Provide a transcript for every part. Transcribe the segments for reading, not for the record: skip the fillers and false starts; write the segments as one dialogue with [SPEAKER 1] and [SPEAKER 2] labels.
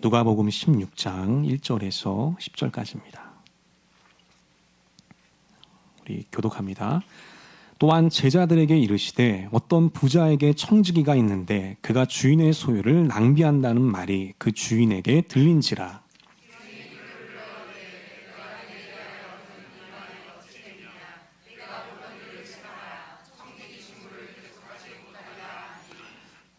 [SPEAKER 1] 누가복음 16장 1절에서 10절까지입니다. 우리 교독합니다. 또한 제자들에게 이르시되 어떤 부자에게 청지기가 있는데 그가 주인의 소유를 낭비한다는 말이 그 주인에게 들린지라.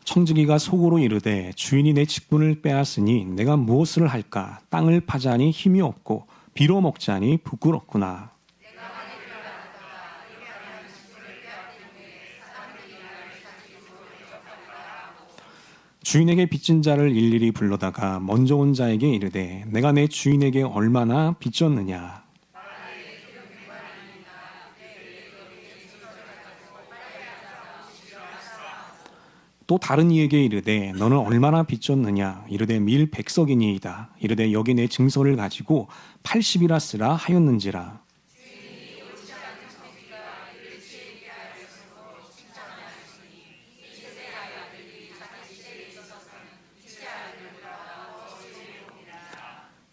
[SPEAKER 1] 청지기가 속으로 이르되 주인이 내 직분을 빼앗으니 내가 무엇을 할까? 땅을 파자니 힘이 없고 비로 먹자니 부끄럽구나. 주인에게 빚진 자를 일일이 불러다가 먼저 온 자에게 이르되 내가 내 주인에게 얼마나 빚졌느냐. 또 다른 이에게 이르되 너는 얼마나 빚졌느냐. 이르되 밀 100석이니이다. 이르되 여기 내 증서를 가지고 80이라 쓰라 하였는지라.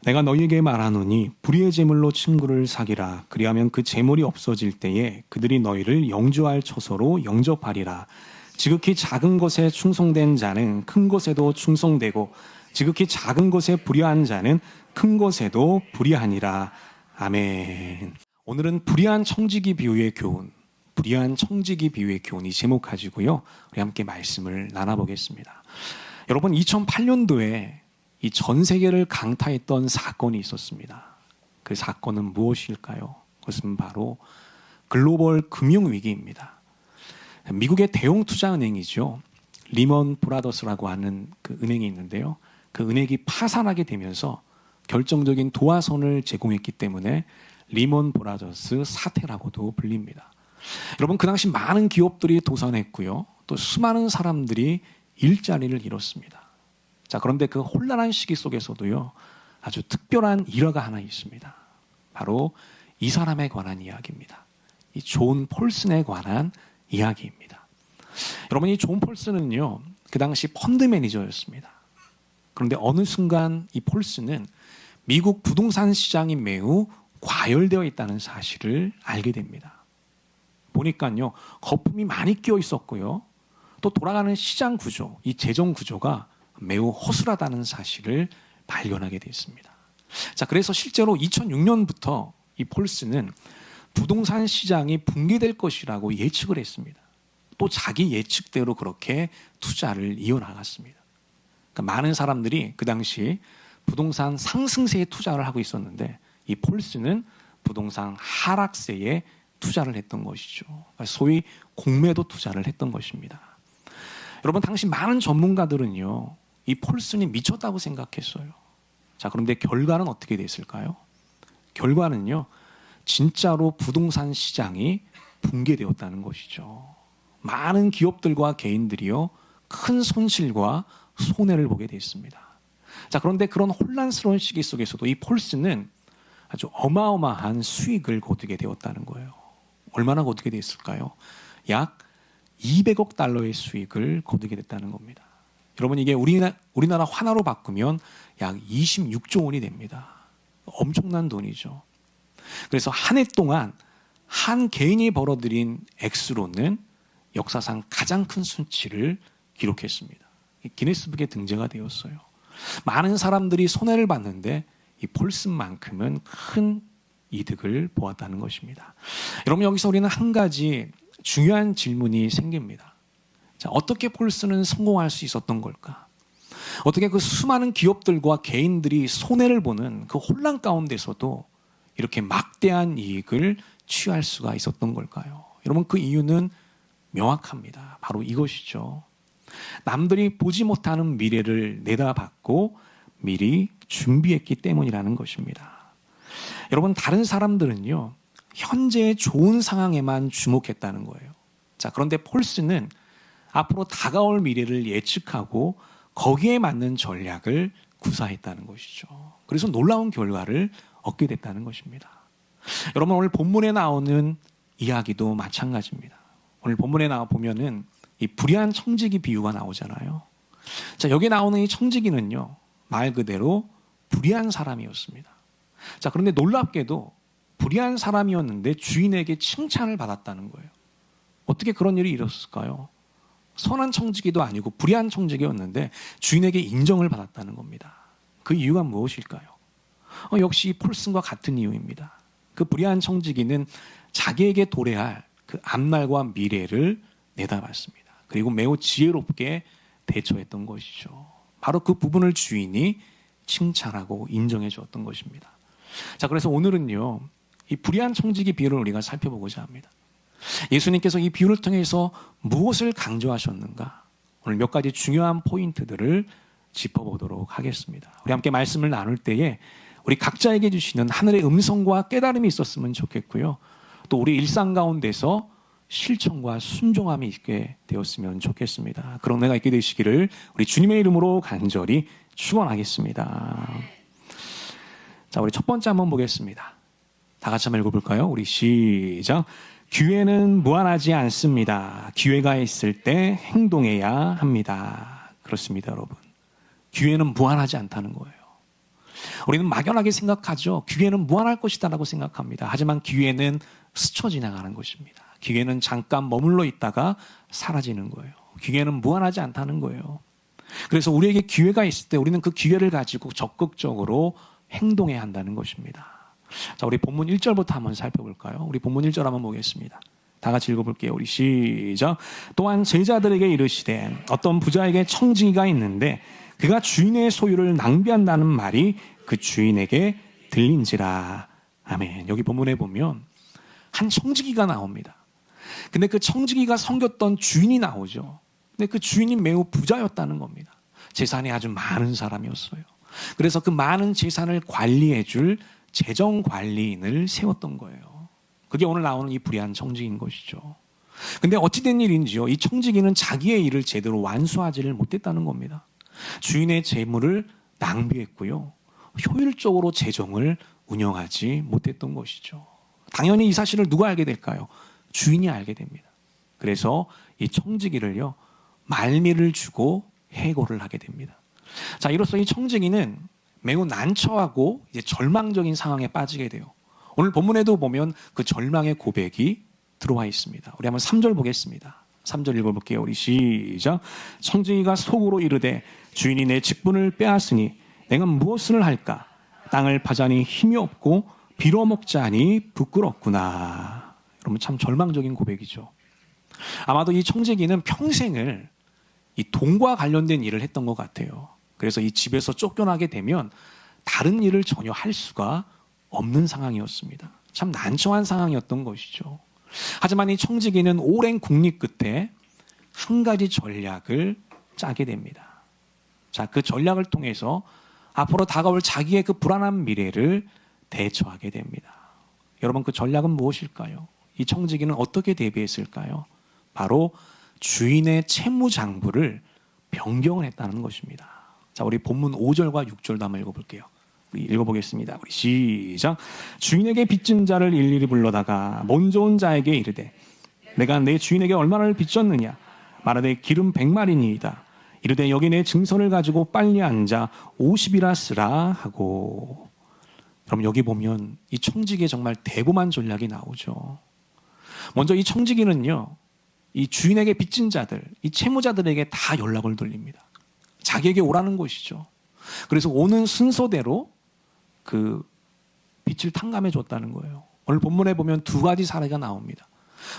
[SPEAKER 1] 내가 너희에게 말하노니 불의의 재물로 친구를 사기라. 그리하면 그 재물이 없어질 때에 그들이 너희를 영주할 처소로 영접하리라. 지극히 작은 것에 충성된 자는 큰 것에도 충성되고 지극히 작은 것에 불의한 자는 큰 것에도 불의하니라. 아멘. 오늘은 불의한 청지기 비유의 교훈, 불의한 청지기 비유의 교훈 이 제목 가지고요. 우리 함께 말씀을 나눠보겠습니다. 여러분 2008년도에 이 전 세계를 강타했던 사건이 있었습니다. 그 사건은 무엇일까요? 그것은 바로 글로벌 금융위기입니다. 미국의 대형 투자은행이죠. 리먼 브라더스라고 하는 그 은행이 있는데요. 그 은행이 파산하게 되면서 결정적인 도화선을 제공했기 때문에 리먼 브라더스 사태라고도 불립니다. 여러분 그 당시 많은 기업들이 도산했고요. 또 수많은 사람들이 일자리를 잃었습니다. 자, 그런데 그 혼란한 시기 속에서도요. 아주 특별한 일화가 하나 있습니다. 바로 이 사람에 관한 이야기입니다. 이 존 폴슨에 관한 이야기입니다. 여러분 이 존 폴슨은요. 그 당시 펀드 매니저였습니다. 그런데 어느 순간 이 폴슨은 미국 부동산 시장이 매우 과열되어 있다는 사실을 알게 됩니다. 보니까요. 거품이 많이 끼어 있었고요. 또 돌아가는 시장 구조, 이 재정 구조가 매우 허술하다는 사실을 발견하게 됐습니다. 자, 그래서 실제로 2006년부터 이 폴슨은 부동산 시장이 붕괴될 것이라고 예측을 했습니다. 또 자기 예측대로 그렇게 투자를 이어나갔습니다. 그러니까 많은 사람들이 그 당시 부동산 상승세에 투자를 하고 있었는데 이 폴슨은 부동산 하락세에 투자를 했던 것이죠. 소위 공매도 투자를 했던 것입니다. 여러분 당시 많은 전문가들은요. 이 폴슨이 미쳤다고 생각했어요. 자, 그런데 결과는 어떻게 됐을까요? 결과는요. 진짜로 부동산 시장이 붕괴되었다는 것이죠. 많은 기업들과 개인들이요. 큰 손실과 손해를 보게 됐습니다. 자, 그런데 그런 혼란스러운 시기 속에서도 이 폴슨은 아주 어마어마한 수익을 거두게 되었다는 거예요. 얼마나 거두게 됐을까요? 약 200억 달러의 수익을 거두게 됐다는 겁니다. 여러분 이게 우리나라 환화로 바꾸면 약 26조 원이 됩니다. 엄청난 돈이죠. 그래서 한 해 동안 한 개인이 벌어들인 액수로는 역사상 가장 큰 수치를 기록했습니다. 기네스북에 등재가 되었어요. 많은 사람들이 손해를 봤는데 이 폴슨만큼은 큰 이득을 보았다는 것입니다. 여러분 여기서 우리는 한 가지 중요한 질문이 생깁니다. 자, 어떻게 폴슨은 성공할 수 있었던 걸까? 어떻게 그 수많은 기업들과 개인들이 손해를 보는 그 혼란 가운데서도 이렇게 막대한 이익을 취할 수가 있었던 걸까요? 여러분 그 이유는 명확합니다. 바로 이것이죠. 남들이 보지 못하는 미래를 내다봤고 미리 준비했기 때문이라는 것입니다. 여러분 다른 사람들은요. 현재의 좋은 상황에만 주목했다는 거예요. 자, 그런데 폴슨은 앞으로 다가올 미래를 예측하고 거기에 맞는 전략을 구사했다는 것이죠. 그래서 놀라운 결과를 얻게 됐다는 것입니다. 여러분 오늘 본문에 나오는 이야기도 마찬가지입니다. 오늘 본문에 나와 보면은 이 불의한 청지기 비유가 나오잖아요. 자, 여기 나오는 이 청지기는요. 말 그대로 불의한 사람이었습니다. 자, 그런데 놀랍게도 불의한 사람이었는데 주인에게 칭찬을 받았다는 거예요. 어떻게 그런 일이 일어났을까요? 선한 청지기도 아니고 불의한 청지기였는데 주인에게 인정을 받았다는 겁니다. 그 이유가 무엇일까요? 역시 폴슨과 같은 이유입니다. 그 불의한 청지기는 자기에게 도래할 그 앞날과 미래를 내다봤습니다. 그리고 매우 지혜롭게 대처했던 것이죠. 바로 그 부분을 주인이 칭찬하고 인정해 주었던 것입니다. 자, 그래서 오늘은요, 이 불의한 청지기 비유를 우리가 살펴보고자 합니다. 예수님께서 이 비유를 통해서 무엇을 강조하셨는가? 오늘 몇 가지 중요한 포인트들을 짚어보도록 하겠습니다. 우리 함께 말씀을 나눌 때에 우리 각자에게 주시는 하늘의 음성과 깨달음이 있었으면 좋겠고요. 또 우리 일상 가운데서 실천과 순종함이 있게 되었으면 좋겠습니다. 그런 은혜가 있게 되시기를 우리 주님의 이름으로 간절히 축원하겠습니다. 자, 우리 첫 번째 한번 보겠습니다. 다 같이 한번 읽어볼까요? 우리 시작. 기회는 무한하지 않습니다. 기회가 있을 때 행동해야 합니다. 그렇습니다, 여러분. 기회는 무한하지 않다는 거예요. 우리는 막연하게 생각하죠. 기회는 무한할 것이다라고 생각합니다. 하지만 기회는 스쳐 지나가는 것입니다. 기회는 잠깐 머물러 있다가 사라지는 거예요. 기회는 무한하지 않다는 거예요. 그래서 우리에게 기회가 있을 때 우리는 그 기회를 가지고 적극적으로 행동해야 한다는 것입니다. 자, 우리 본문 1절부터 한번 살펴볼까요? 우리 본문 1절 한번 보겠습니다. 다 같이 읽어볼게요. 우리 시작. 또한 제자들에게 이르시되 어떤 부자에게 청지기가 있는데 그가 주인의 소유를 낭비한다는 말이 그 주인에게 들린지라. 아멘. 여기 본문에 보면 한 청지기가 나옵니다. 근데 그 청지기가 섬겼던 주인이 나오죠. 근데 그 주인이 매우 부자였다는 겁니다. 재산이 아주 많은 사람이었어요. 그래서 그 많은 재산을 관리해 줄 재정관리인을 세웠던 거예요. 그게 오늘 나오는 이 불의한 청지기인 것이죠. 근데 어찌된 일인지요, 이 청지기는 자기의 일을 제대로 완수하지를 못했다는 겁니다. 주인의 재물을 낭비했고요, 효율적으로 재정을 운영하지 못했던 것이죠. 당연히 이 사실을 누가 알게 될까요? 주인이 알게 됩니다. 그래서 이 청지기를요, 말미를 주고 해고를 하게 됩니다. 자, 이로써 이 청지기는 매우 난처하고 이제 절망적인 상황에 빠지게 돼요. 오늘 본문에도 보면 그 절망의 고백이 들어와 있습니다. 우리 한번 3절 보겠습니다. 3절 읽어볼게요. 우리 시작. 청지기가 속으로 이르되 주인이 내 직분을 빼앗으니 내가 무엇을 할까? 땅을 파자니 힘이 없고 빌어먹자 하니 부끄럽구나. 여러분, 참 절망적인 고백이죠. 아마도 이 청지기는 평생을 이 돈과 관련된 일을 했던 것 같아요. 그래서 이 집에서 쫓겨나게 되면 다른 일을 전혀 할 수가 없는 상황이었습니다. 참 난처한 상황이었던 것이죠. 하지만 이 청지기는 오랜 국립 끝에 한 가지 전략을 짜게 됩니다. 자, 그 전략을 통해서 앞으로 다가올 자기의 그 불안한 미래를 대처하게 됩니다. 여러분, 그 전략은 무엇일까요? 이 청지기는 어떻게 대비했을까요? 바로 주인의 채무장부를 변경을 했다는 것입니다. 자, 우리 본문 5절과 6절도 한번 읽어볼게요. 우리 읽어보겠습니다. 우리 시작. 주인에게 빚진 자를 일일이 불러다가 먼저 온 자에게 이르되 내가 내 주인에게 얼마를 빚졌느냐? 말하되 기름 100마리니이다. 이르되 여기 내 증서를 가지고 빨리 앉아 50이라 쓰라 하고. 그럼 여기 보면 이 청지기의 정말 대범한 전략이 나오죠. 먼저 이 청지기는요, 이 주인에게 빚진 자들, 이 채무자들에게 다 연락을 돌립니다. 자기에게 오라는 것이죠. 그래서 오는 순서대로 그 빚을 탕감해 줬다는 거예요. 오늘 본문에 보면 두 가지 사례가 나옵니다.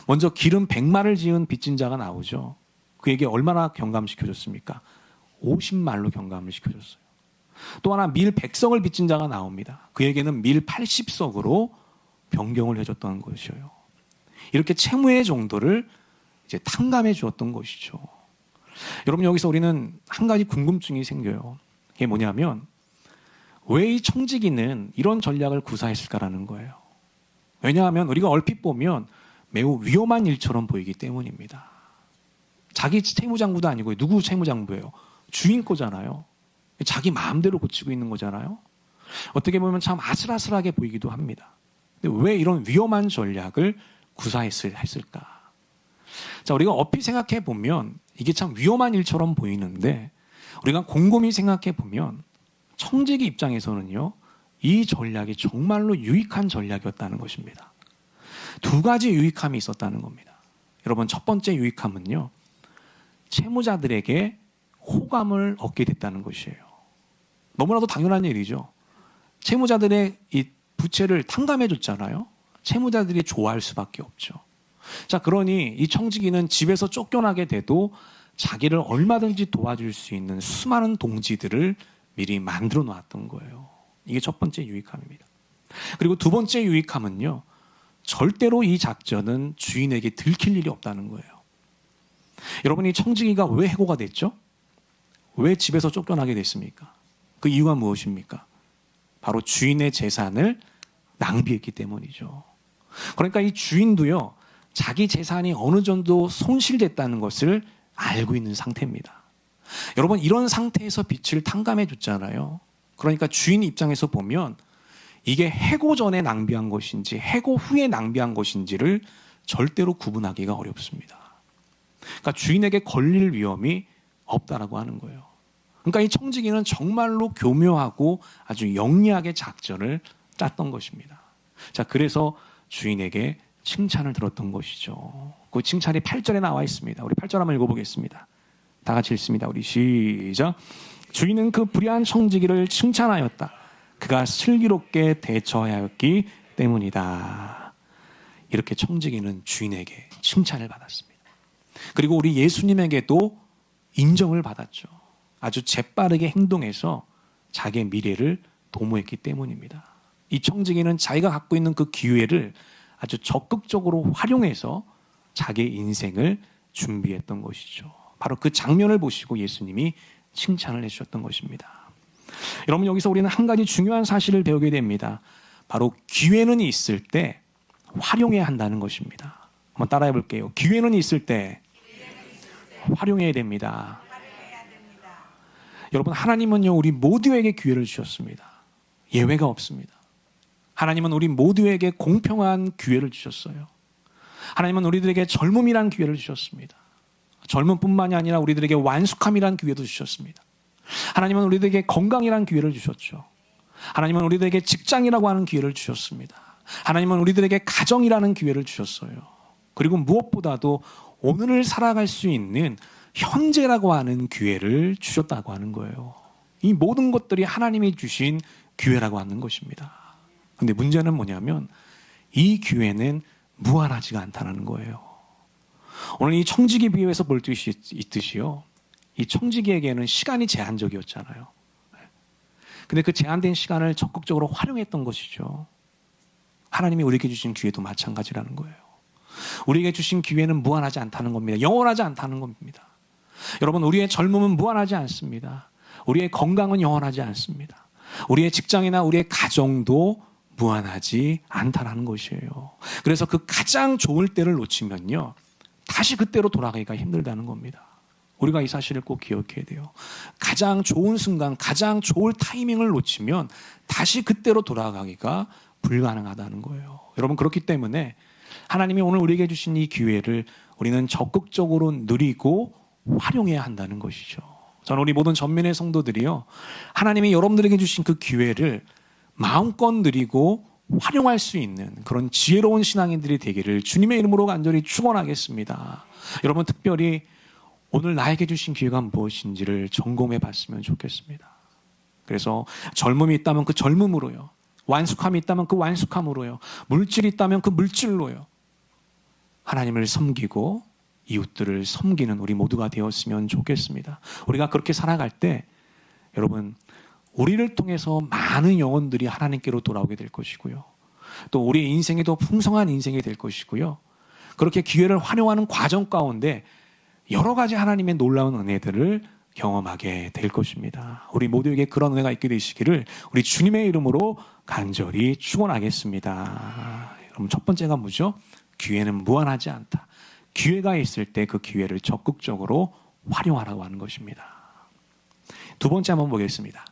[SPEAKER 1] 먼저 기름 100마를 지은 빚진 자가 나오죠. 그에게 얼마나 경감시켜 줬습니까? 50말로 경감을 시켜줬어요. 또 하나 밀 100석을 빚진 자가 나옵니다. 그에게는 밀 80석으로 변경을 해줬던 것이에요. 이렇게 채무의 정도를 이제 탕감해 주었던 것이죠. 여러분, 여기서 우리는 한 가지 궁금증이 생겨요. 그게 뭐냐면 왜 이 청지기는 이런 전략을 구사했을까라는 거예요. 왜냐하면 우리가 얼핏 보면 매우 위험한 일처럼 보이기 때문입니다. 자기 채무장부도 아니고 누구 채무장부예요? 주인 거잖아요. 자기 마음대로 고치고 있는 거잖아요. 어떻게 보면 참 아슬아슬하게 보이기도 합니다. 근데 왜 이런 위험한 전략을 구사했을까? 자, 우리가 얼핏 생각해 보면 이게 참 위험한 일처럼 보이는데 우리가 곰곰이 생각해 보면 청지기 입장에서는요, 이 전략이 정말로 유익한 전략이었다는 것입니다. 두 가지 유익함이 있었다는 겁니다. 여러분, 첫 번째 유익함은요, 채무자들에게 호감을 얻게 됐다는 것이에요. 너무나도 당연한 일이죠. 채무자들의 이 부채를 탕감해 줬잖아요. 채무자들이 좋아할 수밖에 없죠. 자, 그러니 이 청지기는 집에서 쫓겨나게 돼도 자기를 얼마든지 도와줄 수 있는 수많은 동지들을 미리 만들어 놨던 거예요. 이게 첫 번째 유익함입니다. 그리고 두 번째 유익함은요, 절대로 이 작전은 주인에게 들킬 일이 없다는 거예요. 여러분, 이 청지기가 왜 해고가 됐죠? 왜 집에서 쫓겨나게 됐습니까? 그 이유가 무엇입니까? 바로 주인의 재산을 낭비했기 때문이죠. 그러니까 이 주인도요, 자기 재산이 어느 정도 손실됐다는 것을 알고 있는 상태입니다. 여러분, 이런 상태에서 빚을 탕감해 줬잖아요. 그러니까 주인 입장에서 보면 이게 해고 전에 낭비한 것인지 해고 후에 낭비한 것인지를 절대로 구분하기가 어렵습니다. 그러니까 주인에게 걸릴 위험이 없다라고 하는 거예요. 그러니까 이 청지기는 정말로 교묘하고 아주 영리하게 작전을 짰던 것입니다. 자, 그래서 주인에게 칭찬을 들었던 것이죠. 그 칭찬이 8절에 나와 있습니다. 우리 8절 한번 읽어보겠습니다. 다 같이 읽습니다. 우리 시작. 주인은 그 불의한 청지기를 칭찬하였다. 그가 슬기롭게 대처하였기 때문이다. 이렇게 청지기는 주인에게 칭찬을 받았습니다. 그리고 우리 예수님에게도 인정을 받았죠. 아주 재빠르게 행동해서 자기의 미래를 도모했기 때문입니다. 이 청지기는 자기가 갖고 있는 그 기회를 아주 적극적으로 활용해서 자기의 인생을 준비했던 것이죠. 바로 그 장면을 보시고 예수님이 칭찬을 해주셨던 것입니다. 여러분, 여기서 우리는 한 가지 중요한 사실을 배우게 됩니다. 바로 기회는 있을 때 활용해야 한다는 것입니다. 한번 따라해 볼게요. 기회는 있을 때 활용해야 됩니다. 여러분, 하나님은요, 우리 모두에게 기회를 주셨습니다. 예외가 없습니다. 하나님은 우리 모두에게 공평한 기회를 주셨어요. 하나님은 우리들에게 젊음이란 기회를 주셨습니다. 젊음뿐만이 아니라 우리들에게 완숙함이란 기회도 주셨습니다. 하나님은 우리들에게 건강이란 기회를 주셨죠. 하나님은 우리들에게 직장이라고 하는 기회를 주셨습니다. 하나님은 우리들에게 가정이라는 기회를 주셨어요. 그리고 무엇보다도 오늘을 살아갈 수 있는 현재라고 하는 기회를 주셨다고 하는 거예요. 이 모든 것들이 하나님이 주신 기회라고 하는 것입니다. 그런데 문제는 뭐냐면 이 기회는 무한하지가 않다는 거예요. 오늘 이 청지기 비유에서 볼 수 있듯이요, 이 청지기에게는 시간이 제한적이었잖아요. 근데 그 제한된 시간을 적극적으로 활용했던 것이죠. 하나님이 우리에게 주신 기회도 마찬가지라는 거예요. 우리에게 주신 기회는 무한하지 않다는 겁니다. 영원하지 않다는 겁니다. 여러분, 우리의 젊음은 무한하지 않습니다. 우리의 건강은 영원하지 않습니다. 우리의 직장이나 우리의 가정도 무한하지 않다는 것이에요. 그래서 그 가장 좋을 때를 놓치면요, 다시 그때로 돌아가기가 힘들다는 겁니다. 우리가 이 사실을 꼭 기억해야 돼요. 가장 좋은 순간, 가장 좋을 타이밍을 놓치면 다시 그때로 돌아가기가 불가능하다는 거예요. 여러분, 그렇기 때문에 하나님이 오늘 우리에게 주신 이 기회를 우리는 적극적으로 누리고 활용해야 한다는 것이죠. 저는 우리 모든 전민의 성도들이요, 하나님이 여러분들에게 주신 그 기회를 마음껏 누리고 활용할 수 있는 그런 지혜로운 신앙인들이 되기를 주님의 이름으로 간절히 축원하겠습니다. 여러분, 특별히 오늘 나에게 주신 기회가 무엇인지를 점검해 봤으면 좋겠습니다. 그래서 젊음이 있다면 그 젊음으로요, 완숙함이 있다면 그 완숙함으로요, 물질이 있다면 그 물질로요, 하나님을 섬기고 이웃들을 섬기는 우리 모두가 되었으면 좋겠습니다. 우리가 그렇게 살아갈 때 여러분, 우리를 통해서 많은 영혼들이 하나님께로 돌아오게 될 것이고요, 또 우리의 인생이 더 풍성한 인생이 될 것이고요, 그렇게 기회를 활용하는 과정 가운데 여러 가지 하나님의 놀라운 은혜들을 경험하게 될 것입니다. 우리 모두에게 그런 은혜가 있게 되시기를 우리 주님의 이름으로 간절히 축원하겠습니다. 여러분, 첫 번째가 뭐죠? 기회는 무한하지 않다. 기회가 있을 때 그 기회를 적극적으로 활용하라고 하는 것입니다. 두 번째 한번 보겠습니다.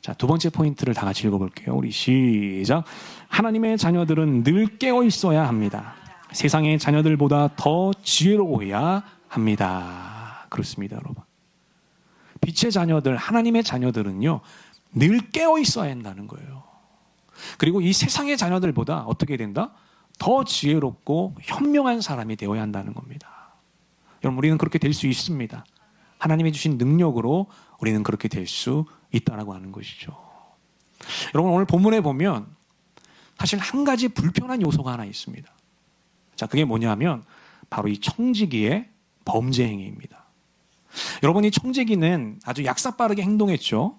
[SPEAKER 1] 자, 두 번째 포인트를 다 같이 읽어볼게요. 우리 시작. 하나님의 자녀들은 늘 깨어 있어야 합니다. 세상의 자녀들보다 더 지혜로워야 합니다. 그렇습니다, 여러분. 빛의 자녀들, 하나님의 자녀들은요, 늘 깨어 있어야 한다는 거예요. 그리고 이 세상의 자녀들보다 어떻게 된다? 더 지혜롭고 현명한 사람이 되어야 한다는 겁니다. 여러분, 우리는 그렇게 될 수 있습니다. 하나님이 주신 능력으로 우리는 그렇게 될 수 있다라고 하는 것이죠. 여러분, 오늘 본문에 보면 사실 한 가지 불편한 요소가 하나 있습니다. 자, 그게 뭐냐면 바로 이 청지기의 범죄 행위입니다. 여러분, 이 청지기는 아주 약삭빠르게 행동했죠.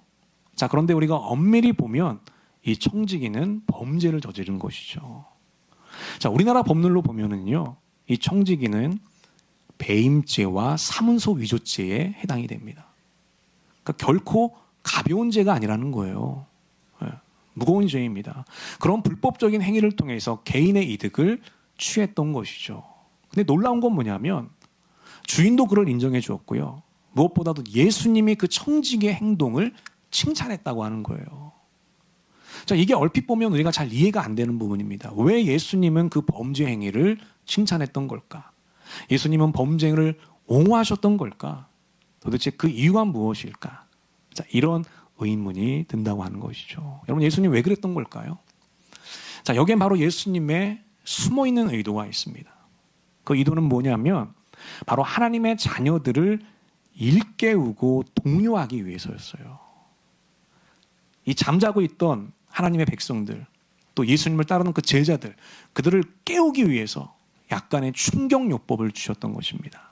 [SPEAKER 1] 자, 그런데 우리가 엄밀히 보면 이 청지기는 범죄를 저지른 것이죠. 자, 우리나라 법률로 보면은요, 이 청지기는 배임죄와 사문서 위조죄에 해당이 됩니다. 그러니까 결코 가벼운 죄가 아니라는 거예요. 무거운 죄입니다. 그런 불법적인 행위를 통해서 개인의 이득을 취했던 것이죠. 근데 놀라운 건 뭐냐면 주인도 그를 인정해 주었고요. 무엇보다도 예수님이 그 청지기의 행동을 칭찬했다고 하는 거예요. 자, 이게 얼핏 보면 우리가 잘 이해가 안 되는 부분입니다. 왜 예수님은 그 범죄 행위를 칭찬했던 걸까? 예수님은 범죄를 옹호하셨던 걸까? 도대체 그 이유가 무엇일까? 자, 이런 의문이 든다고 하는 것이죠. 여러분, 예수님 왜 그랬던 걸까요? 자, 여기엔 바로 예수님의 숨어있는 의도가 있습니다. 그 의도는 뭐냐면 바로 하나님의 자녀들을 일깨우고 독려하기 위해서였어요. 이 잠자고 있던 하나님의 백성들, 또 예수님을 따르는 그 제자들, 그들을 깨우기 위해서 약간의 충격요법을 주셨던 것입니다.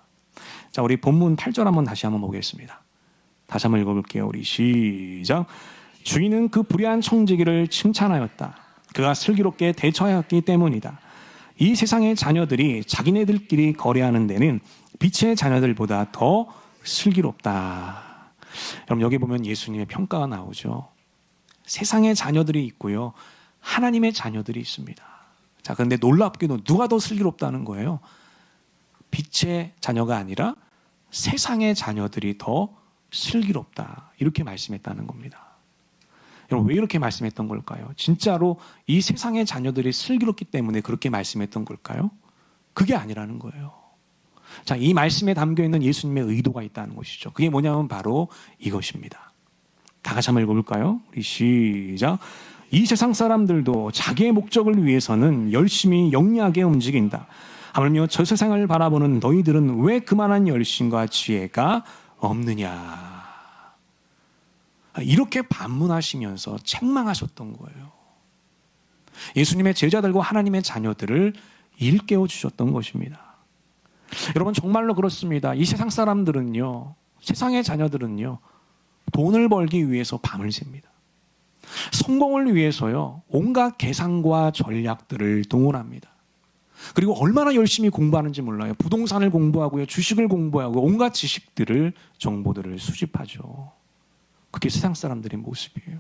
[SPEAKER 1] 자, 우리 본문 8절 다시 한번 보겠습니다. 다시 한번 읽어볼게요. 우리 시작. 주인은 그 불의한 청지기를 칭찬하였다. 그가 슬기롭게 대처하였기 때문이다. 이 세상의 자녀들이 자기네들끼리 거래하는 데는 빛의 자녀들보다 더 슬기롭다. 여러분, 여기 보면 예수님의 평가가 나오죠. 세상의 자녀들이 있고요, 하나님의 자녀들이 있습니다. 자, 그런데 놀랍게도 누가 더 슬기롭다는 거예요? 빛의 자녀가 아니라 세상의 자녀들이 더 슬기롭다, 이렇게 말씀했다는 겁니다. 여러분, 왜 이렇게 말씀했던 걸까요? 진짜로 이 세상의 자녀들이 슬기롭기 때문에 그렇게 말씀했던 걸까요? 그게 아니라는 거예요. 자, 이 말씀에 담겨있는 예수님의 의도가 있다는 것이죠. 그게 뭐냐면 바로 이것입니다. 다 같이 한번 읽어볼까요? 우리 시작. 이 세상 사람들도 자기의 목적을 위해서는 열심히 영리하게 움직인다. 하물며 저 세상을 바라보는 너희들은 왜 그만한 열심과 지혜가 없느냐. 이렇게 반문하시면서 책망하셨던 거예요. 예수님의 제자들과 하나님의 자녀들을 일깨워 주셨던 것입니다. 여러분, 정말로 그렇습니다. 이 세상 사람들은요, 세상의 자녀들은요, 돈을 벌기 위해서 밤을 셉니다. 성공을 위해서요, 온갖 계산과 전략들을 동원합니다. 그리고 얼마나 열심히 공부하는지 몰라요. 부동산을 공부하고요, 주식을 공부하고 온갖 지식들을, 정보들을 수집하죠. 그게 세상 사람들의 모습이에요.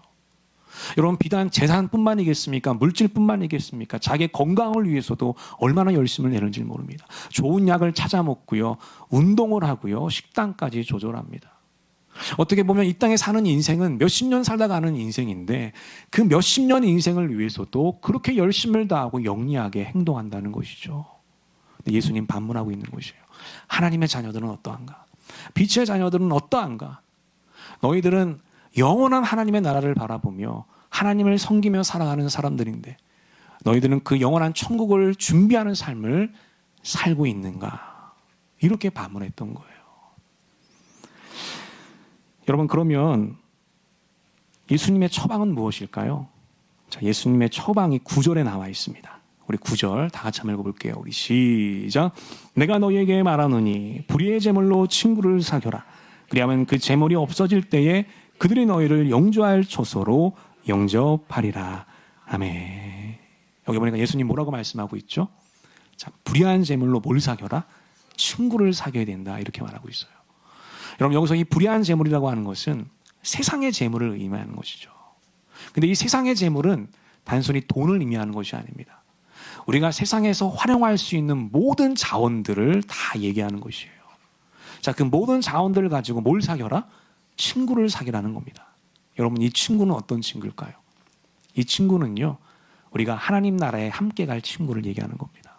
[SPEAKER 1] 여러분, 비단 재산뿐만이겠습니까? 물질뿐만이겠습니까? 자기 건강을 위해서도 얼마나 열심을 내는지 모릅니다. 좋은 약을 찾아 먹고요, 운동을 하고요, 식단까지 조절합니다. 어떻게 보면 이 땅에 사는 인생은 몇십 년 살다 가는 인생인데 그 몇십 년 인생을 위해서도 그렇게 열심을 다하고 영리하게 행동한다는 것이죠. 예수님 반문하고 있는 것이에요. 하나님의 자녀들은 어떠한가? 빛의 자녀들은 어떠한가? 너희들은 영원한 하나님의 나라를 바라보며 하나님을 섬기며 살아가는 사람들인데 너희들은 그 영원한 천국을 준비하는 삶을 살고 있는가? 이렇게 반문했던 거예요. 여러분, 그러면 예수님의 처방은 무엇일까요? 자, 예수님의 처방이 9절에 나와 있습니다. 우리 9절 다 같이 한번 읽어볼게요. 우리 시작. 내가 너희에게 말하노니 불의의 제물로 친구를 사겨라. 그리하면 그 제물이 없어질 때에 그들이 너희를 영주할 처소로 영접하리라. 아멘. 여기 보니까 예수님 뭐라고 말씀하고 있죠? 자, 불의한 제물로 뭘 사겨라? 친구를 사겨야 된다, 이렇게 말하고 있어요. 여러분, 여기서 이 불의한 재물이라고 하는 것은 세상의 재물을 의미하는 것이죠. 근데 이 세상의 재물은 단순히 돈을 의미하는 것이 아닙니다. 우리가 세상에서 활용할 수 있는 모든 자원들을 다 얘기하는 것이에요. 자, 그 모든 자원들을 가지고 뭘 사겨라? 친구를 사귀라는 겁니다. 여러분, 이 친구는 어떤 친구일까요? 이 친구는요, 우리가 하나님 나라에 함께 갈 친구를 얘기하는 겁니다.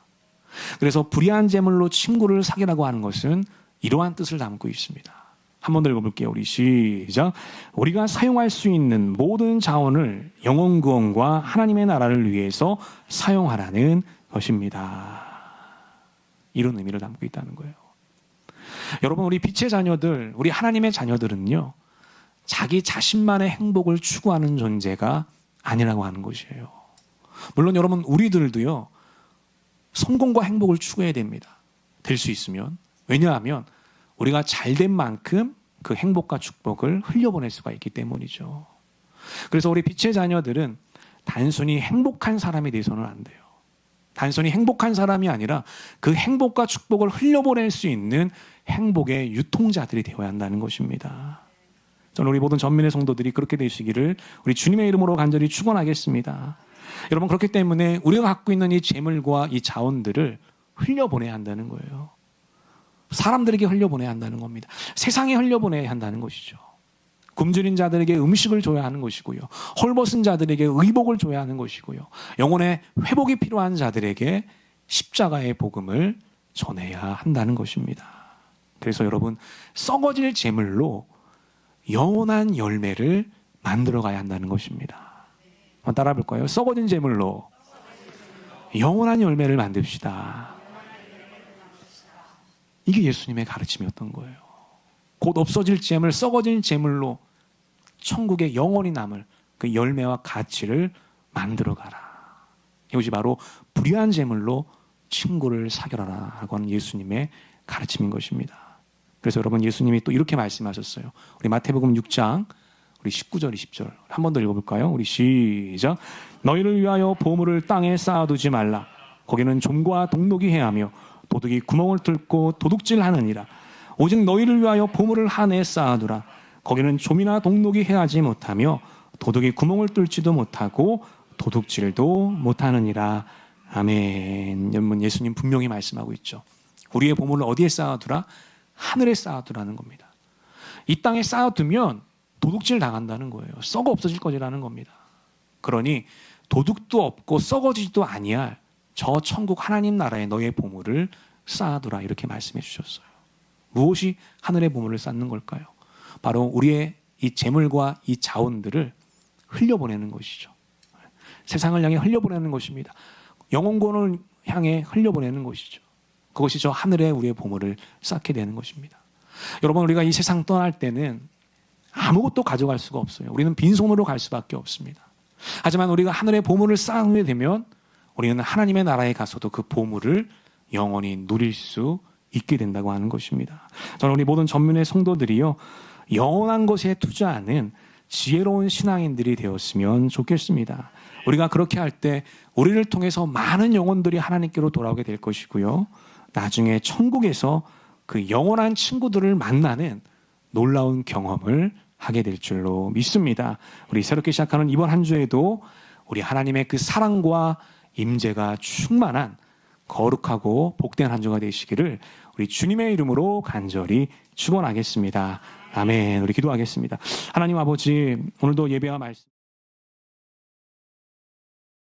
[SPEAKER 1] 그래서 불의한 재물로 친구를 사귀라고 하는 것은 이러한 뜻을 담고 있습니다. 한 번 더 읽어볼게요. 우리 시작. 우리가 사용할 수 있는 모든 자원을 영혼 구원과 하나님의 나라를 위해서 사용하라는 것입니다. 이런 의미를 담고 있다는 거예요. 여러분, 우리 빛의 자녀들, 우리 하나님의 자녀들은요, 자기 자신만의 행복을 추구하는 존재가 아니라고 하는 것이에요. 물론 여러분, 우리들도요, 성공과 행복을 추구해야 됩니다. 될 수 있으면. 왜냐하면 우리가 잘된 만큼 그 행복과 축복을 흘려보낼 수가 있기 때문이죠. 그래서 우리 빛의 자녀들은 단순히 행복한 사람이 돼서는 안 돼요. 단순히 행복한 사람이 아니라 그 행복과 축복을 흘려보낼 수 있는 행복의 유통자들이 되어야 한다는 것입니다. 저는 우리 모든 전민의 성도들이 그렇게 되시기를 우리 주님의 이름으로 간절히 축원하겠습니다. 여러분, 그렇기 때문에 우리가 갖고 있는 이 재물과 이 자원들을 흘려보내야 한다는 거예요. 사람들에게 흘려보내야 한다는 겁니다. 세상에 흘려보내야 한다는 것이죠. 굶주린 자들에게 음식을 줘야 하는 것이고요. 헐벗은 자들에게 의복을 줘야 하는 것이고요. 영혼의 회복이 필요한 자들에게 십자가의 복음을 전해야 한다는 것입니다. 그래서 여러분, 썩어질 재물로 영원한 열매를 만들어 가야 한다는 것입니다. 한번 따라 볼까요? 썩어진 재물로 영원한 열매를 만듭시다. 이게 예수님의 가르침이었던 거예요. 곧 없어질 재물, 썩어진 재물로 천국에 영원히 남을 그 열매와 가치를 만들어 가라. 이것이 바로 불의한 재물로 친구를 사귀라라 하고 하는 예수님의 가르침인 것입니다. 그래서 여러분, 예수님이 또 이렇게 말씀하셨어요. 우리 마태복음 6장 우리 19절 20절 한 번 더 읽어볼까요? 우리 시작. 너희를 위하여 보물을 땅에 쌓아두지 말라. 거기는 좀과 동록이 해하며 도둑이 구멍을 뚫고 도둑질하느니라. 오직 너희를 위하여 보물을 하늘에 쌓아두라. 거기는 좀이나 동록이 해하지 못하며 도둑이 구멍을 뚫지도 못하고 도둑질도 못하느니라. 아멘. 여러분, 예수님 분명히 말씀하고 있죠. 우리의 보물을 어디에 쌓아두라? 하늘에 쌓아두라는 겁니다. 이 땅에 쌓아두면 도둑질 당한다는 거예요. 썩어 없어질 것이라는 겁니다. 그러니 도둑도 없고 썩어지지도 아니할 저 천국 하나님 나라에 너의 보물을 쌓아두라, 이렇게 말씀해 주셨어요. 무엇이 하늘의 보물을 쌓는 걸까요? 바로 우리의 이 재물과 이 자원들을 흘려보내는 것이죠. 세상을 향해 흘려보내는 것입니다. 영혼권을 향해 흘려보내는 것이죠. 그것이 저 하늘에 우리의 보물을 쌓게 되는 것입니다. 여러분, 우리가 이 세상 떠날 때는 아무것도 가져갈 수가 없어요. 우리는 빈손으로 갈 수밖에 없습니다. 하지만 우리가 하늘의 보물을 쌓게 되면 우리는 하나님의 나라에 가서도 그 보물을 영원히 누릴 수 있게 된다고 하는 것입니다. 저는 우리 모든 전민의 성도들이요, 영원한 것에 투자하는 지혜로운 신앙인들이 되었으면 좋겠습니다. 우리가 그렇게 할 때 우리를 통해서 많은 영혼들이 하나님께로 돌아오게 될 것이고요, 나중에 천국에서 그 영원한 친구들을 만나는 놀라운 경험을 하게 될 줄로 믿습니다. 우리 새롭게 시작하는 이번 한 주에도 우리 하나님의 그 사랑과 임재가 충만한 거룩하고 복된 한 주가 되시기를 우리 주님의 이름으로 간절히 축원하겠습니다. 아멘. 우리 기도하겠습니다. 하나님 아버지, 오늘도 예배와 말씀